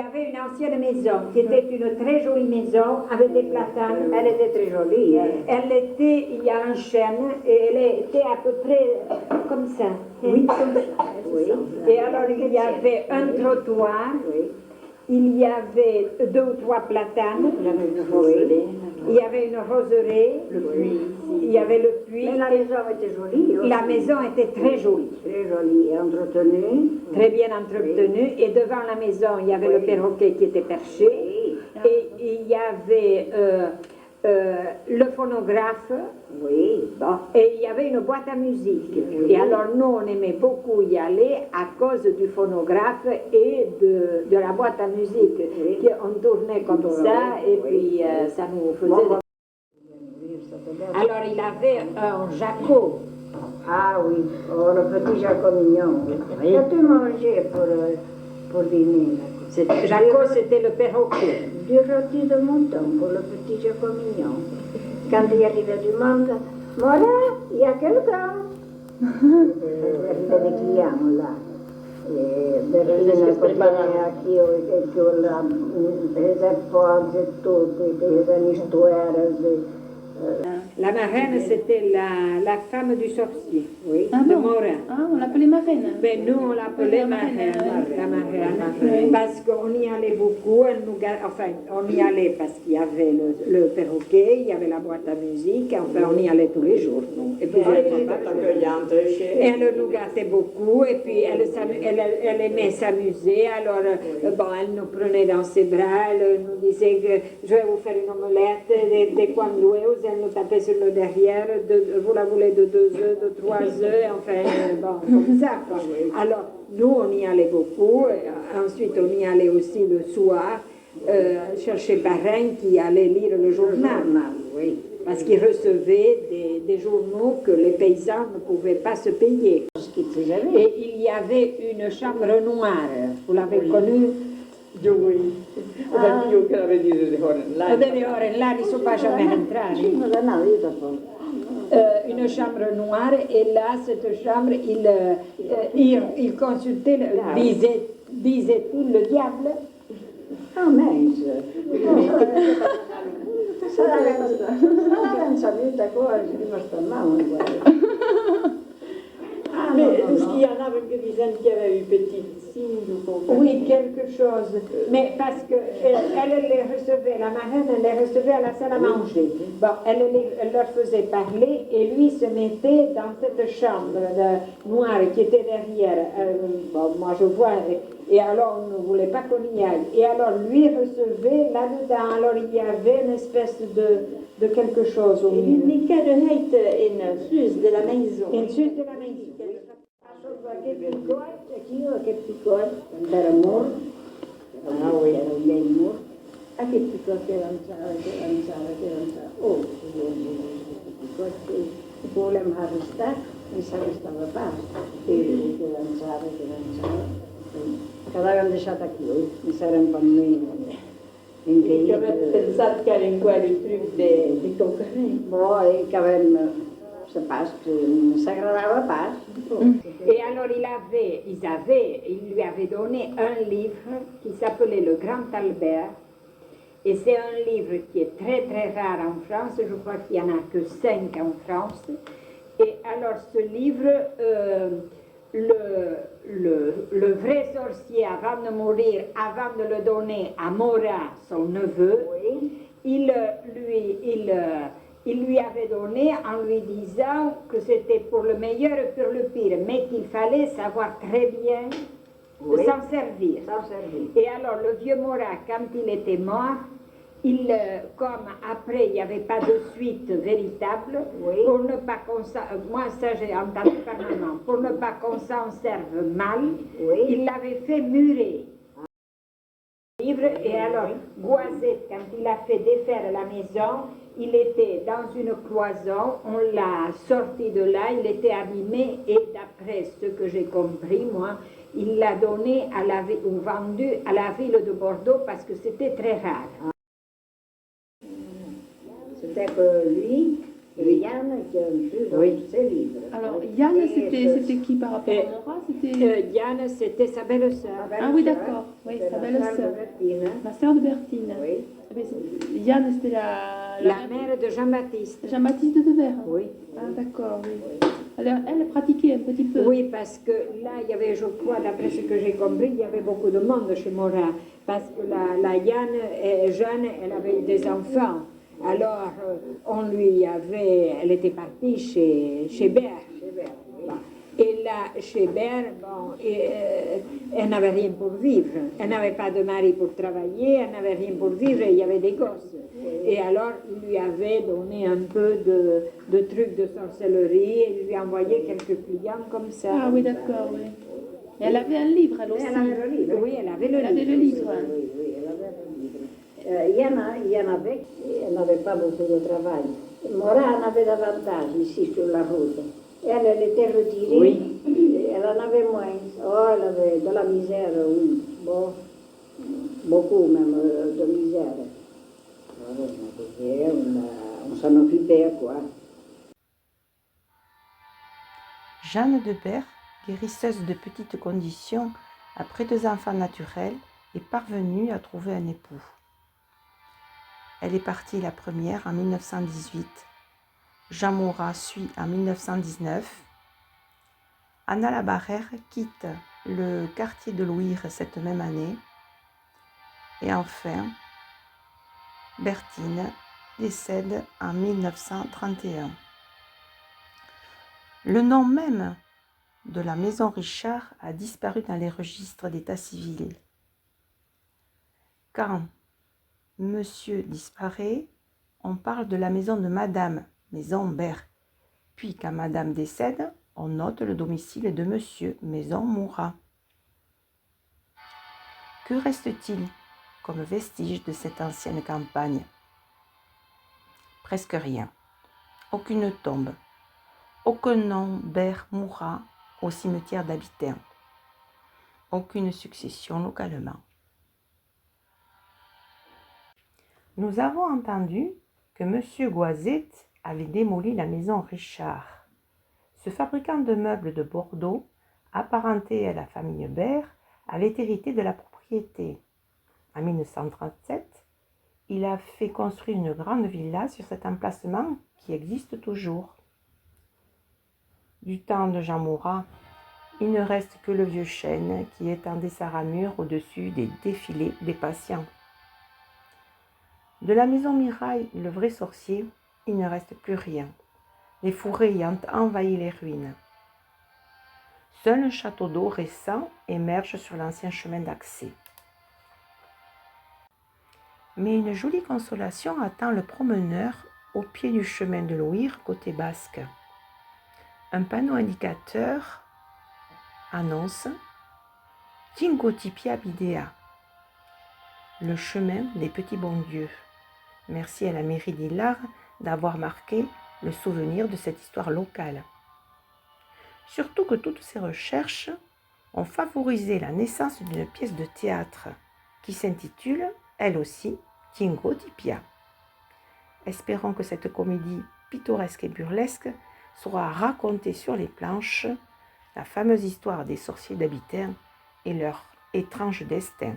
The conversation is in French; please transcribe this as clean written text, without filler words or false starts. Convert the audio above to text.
avait une ancienne maison qui était une très jolie maison avec des platanes. Elle était très jolie. Elle était, il y a un chêne et elle était à peu près comme ça. Oui, comme ça. Oui. Et alors il y avait un trottoir, Oui. il y avait 2 ou 3 platanes, Oui. il y avait une roseraie, il y avait le puits. Mais la maison était jolie aussi. La maison était très jolie. Très jolie et entretenue. Très bien entretenue. Et devant la maison, il y avait le perroquet qui était perché. Oui. Et il y avait le phonographe. Oui. Bon, et il y avait une boîte à musique. Et alors nous, on aimait beaucoup y aller à cause du phonographe et de la boîte à musique. On tournait comme ça et puis ça nous faisait... Alors il avait un Jaco. Ah oui, oh, le petit Jaco mignon. Oui. Qu'as-tu mangé pour dîner? Jaco, c'était le perroquet. Du rôti de mouton pour le petit Jaco mignon. Quand il arrivait du monde, voilà, il y a quelqu'un. Il arrivait des clients là. E Berlina poteva anch'io che le pose e tutto, le istuere. La marraine, c'était la femme du sorcier, Oui. de Morin. Ah, on l'appelait marraine. Mais nous, on l'appelait marraine, la marraine, parce qu'on y allait beaucoup, on y allait parce qu'il y avait le perroquet, il y avait la boîte à musique, enfin, on y allait tous les jours, nous. Et puis, elle nous gâtait beaucoup, et puis elle aimait s'amuser, alors, bon, elle nous prenait dans ses bras, elle nous disait que je vais vous faire une omelette, des condueos, elle nous tapait sur le derrière, vous la voulez de 2 œufs, de 3 œufs, enfin, bon, comme ça, quoi. Alors, nous, on y allait beaucoup, ensuite on y allait aussi le soir, chercher parrain qui allait lire le journal, Oui. parce qu'il recevait des journaux que les paysans ne pouvaient pas se payer. Et il y avait une chambre noire, vous l'avez connue? Oui, io che la vedi delle ore là. Delle ore là, ne sono pas jamais entrati. Une chambre noire, et là, cette chambre, il consultait, disait-il, le diable. Ah, mince. Non sapete cosa, rimasta a mano, guarda. Mais est-ce qu'il y en a qui disaient qu'il y avait eu petite signe ou quoi? Oui, quelque chose. Mais parce qu'elle les recevait, la marraine, elle les recevait à la salle à manger. Bon, elle leur faisait parler et lui se mettait dans cette chambre noire qui était derrière. Bon, moi je vois, et alors on ne voulait pas qu'on y aille. Et alors lui recevait là-dedans. Alors il y avait une espèce de quelque chose au milieu. Mais quelle est une fuse de la maison? Une suite de la maison. Che piccolo, era morto, era un vieil mort. Ah, che piccolo che lanciava. Oh, che piccolo che volevamo arrestare, non si arrestava pas. Che lanciava. Quedavano lasciati qui, mi saranno con me. Tu avais pensé qu'il y avait quoi le truc de ton carré? Poi che avevano, se pas, s'aggradava pas. Et alors il lui avait donné un livre qui s'appelait Le Grand Albert. Et c'est un livre qui est très très rare en France, je crois qu'il n'y en a que 5 en France. Et alors ce livre, le vrai sorcier, avant de mourir, avant de le donner à Morin, son neveu, il lui avait donné en lui disant que c'était pour le meilleur et pour le pire, mais qu'il fallait savoir très bien s'en servir. Et alors le vieux Morin, quand il était mort, comme après il n'y avait pas de suite véritable, pour ne pas qu'on moi ça j'ai entendu par maman, pour ne pas qu'on s'en serve mal, il l'avait fait murer. Et alors, Goisette, quand il a fait défaire la maison, il était dans une cloison, on l'a sorti de là, il était abîmé, et d'après ce que j'ai compris, moi, il l'a donné ou vendu à la ville de Bordeaux parce que c'était très rare. C'était que lui, Et Yann qui a inclus dans Oui. ses livres. Alors, Yann, c'était qui par rapport à Nora? C'était... Yann, c'était sa belle-sœur. Ah oui, d'accord. Oui, sa belle-sœur. La sœur de Bertine. Oui. Eh bien, Yann, c'était La mère de Jean-Baptiste. Jean-Baptiste de Devers. Oui. Ah, d'accord, oui. Alors, elle pratiquait un petit peu. Oui, parce que là, il y avait, je crois, d'après ce que j'ai compris, il y avait beaucoup de monde chez Morin. Parce que la Yann est jeune, elle avait des enfants. Alors, elle était partie chez Bert. Bon. Et là, chez Bert, elle n'avait rien pour vivre. Elle n'avait pas de mari pour travailler, elle n'avait rien pour vivre, et il y avait des gosses. Et alors, il lui avait donné un peu de trucs de sorcellerie, et il lui envoyait quelques clients comme ça. Ah oui, d'accord, oui. Et elle avait un livre, elle aussi. Elle avait le livre. Oui, elle avait le Elle avait livre. le livre. Oui, elle avait le livre. Il y en avait, elle n'avait pas beaucoup de travail. Morin en avait davantage ici sur la route. Elle était retirée. Oui. Elle en avait moins. Oh, elle avait de la misère, oui. Bon, beaucoup même de misère. On s'en occupait, quoi. Jeanne de Berre, guérisseuse de petites conditions, après 2 enfants naturels, est parvenue à trouver un époux. Elle est partie la première en 1918. Jean Morat suit en 1919. Anna Labarrère quitte le quartier de Louire cette même année. Et enfin, Bertine décède en 1931. Le nom même de la maison Richard a disparu dans les registres d'état civil. Quand Monsieur disparaît, on parle de la maison de Madame, maison Berre. Puis quand Madame décède, on note le domicile de Monsieur, maison Morat. Que reste-t-il comme vestige de cette ancienne campagne? Presque rien. Aucune tombe. Aucun nom Berre Morat au cimetière d'Habitants. Aucune succession localement. Nous avons entendu que M. Goizet avait démoli la maison Richard. Ce fabricant de meubles de Bordeaux, apparenté à la famille Berre, avait hérité de la propriété. En 1937, il a fait construire une grande villa sur cet emplacement qui existe toujours. Du temps de Jean Morat, il ne reste que le vieux chêne qui étendait sa ramure au-dessus des défilés des patients. De la maison Mirail, le vrai sorcier, il ne reste plus rien, les fourrés ayant envahi les ruines. Seul un château d'eau récent émerge sur l'ancien chemin d'accès. Mais une jolie consolation attend le promeneur au pied du chemin de Louire, côté basque. Un panneau indicateur annonce Tingotipia Bidea, le chemin des petits bons dieux. Merci à la mairie d'Illard d'avoir marqué le souvenir de cette histoire locale. Surtout que toutes ces recherches ont favorisé la naissance d'une pièce de théâtre qui s'intitule, elle aussi, Tingotipia. Espérons que cette comédie pittoresque et burlesque saura raconter sur les planches la fameuse histoire des sorciers d'Habitants et leur étrange destin.